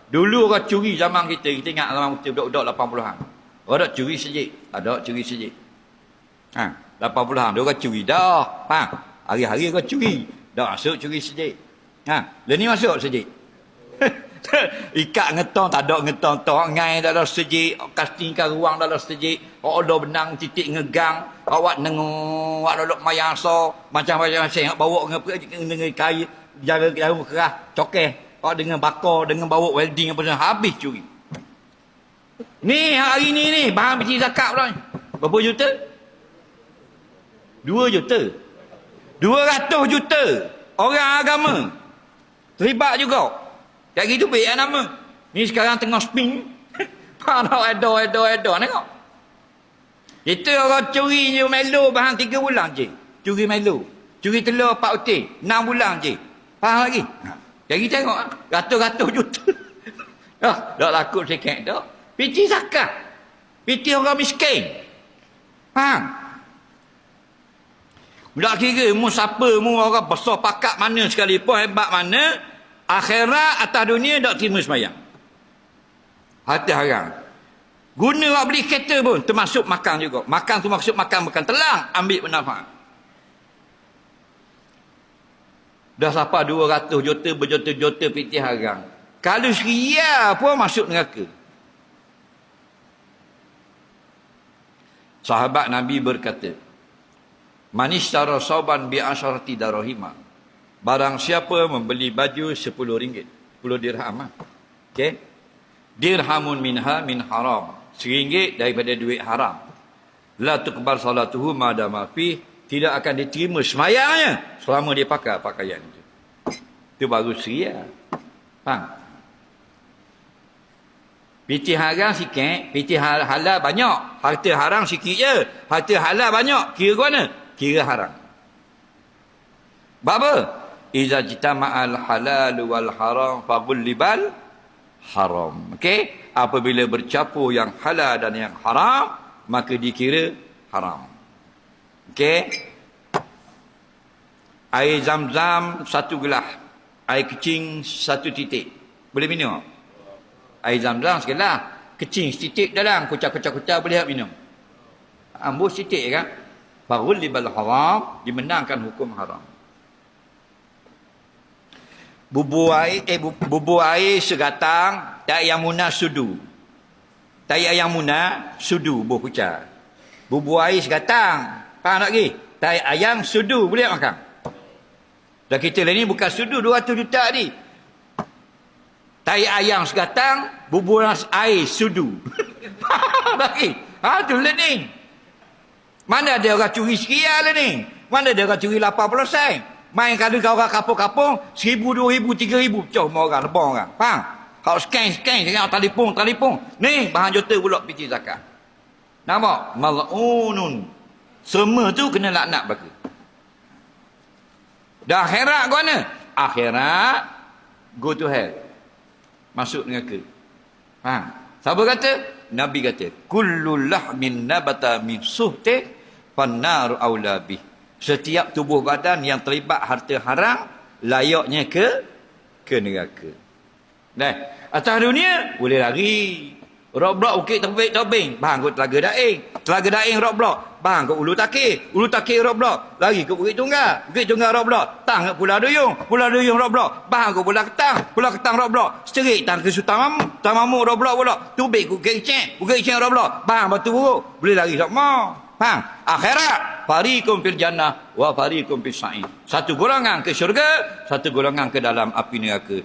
Dulu orang curi zaman kita ingat zaman kita budak-budak 80-an. Orang curi sejik, ada curi sejik. 80-an dia orang curi dah. Hari-hari orang curi. Dah masuk curi sejik. Dia ni masuk sejik. Ikat ngetong tak ada ngetong tok ngai tak ada sejik, kastingkan ruang tak ada sejik. Ada benang titik ngegang, awak nengok awak lolok mayasa, macam-macam saya bawa dengan kayu jarum kerah, cokeh. Awak dengan bakar, dengan bawa welding apa semua, habis curi. Ni hari ni bahan biji zakat pula ni. Berapa juta? 2 juta. 200 juta orang agama terlibat juga. Tak gitu baik nama. Ni sekarang tengah spin. Nak edo tengok. Kita orang curi je melo bahan 3 bulan je. Curi melo. Curi telur 4 utir 6 bulan je. Faham lagi? Jadi tengok ratus-ratus juta. Dah takut sikit dah. Piti zakat. Piti orang miskin. Faham? Tak kira mu siapa, mu orang besar pakat mana sekalipun, hebat mana, akhirat atas dunia tak terima sembahyang. Hati haram. Guna awak beli kereta pun termasuk makan juga. Makan tu maksud makan bukan telang, ambil manfaat. Dah sampai 200 juta, berjuta-juta piti haram. Kalau seria pun masuk neraka. Sahabat Nabi berkata, "Man ishtara sauban bi asharati darahima." Barang siapa membeli baju 10 ringgit, 10 dirham. Okey. Dirhamun minha min haram. RM1 daripada duit haram. La tuqbal salatuhu ma dama fi, tidak akan diterima sembahyangnya selama dia pakai pakaian itu. Itu baru seria. Faham? Piti haram sikit, piti halal banyak. Harta haram sikit je. Harta halal banyak. Kira ke mana? Kira haram. Apa? Iza jitama'al halal wal haram fagullibal haram. Okey? Apabila bercampur yang halal dan yang haram, maka dikira haram. Okey? Air zam-zam 1 gelas. Air kecing 1 titik. Boleh minum? Air zam-zam segelas. Kecing setitik dalam. Kucak-kucak-kucak boleh minum. Ambuh setitik kan? Fagullibal haram, dimenangkan hukum haram. Bubur air segatang, tak yang munah sudu. Tak yang munah sudu buah kucak. Bubur air segatang, faham tak lagi? Tak ayam sudu boleh makan. Dan kita ni bukan sudu 200 juta ni. Tai ayam segatang, bubur air sudu. Faham tak lagi? Tu learning. Mana ada orang curi sekian learning? Mana ada orang curi 80 sen? Main kalau kau orang kapung-kapung, 1,000, 2,000, 3,000. Cuma orang, lebih orang. Faham? Kalau scan, tengok telefon. Ni, bahan juta pula piti zakat. Nampak? Mal'unun. Semua tu kena laknat bagi. Dah akhirat ke mana? Akhirat, go to hell. Masuk neraka. Faham? Siapa kata? Nabi kata, kullu lahmin nabata min suhti fannaru aula bih. Setiap tubuh badan yang terlibat harta haram, layaknya ke neraka. Nah, atas dunia boleh lari. Rock-block ukit tobing, bang ke Telaga Daing. Telaga Daing rock-block, bang ke Ulu Takir rock-block, lari ke Bukit Tunggal rock-block, tang ke Pulau Duyung rock-block, bang ke Pulau Ketang rock-block, seterik tang ke Sultan Mamuk rock-block pula, tubik ke Bukit Kecing rock-block, bang Batu Buruk, boleh lari semua. Faham? Akhirat, fariqum fil jannah wa fariqum fis sa'ir. Satu golongan ke syurga, satu golongan ke dalam api neraka.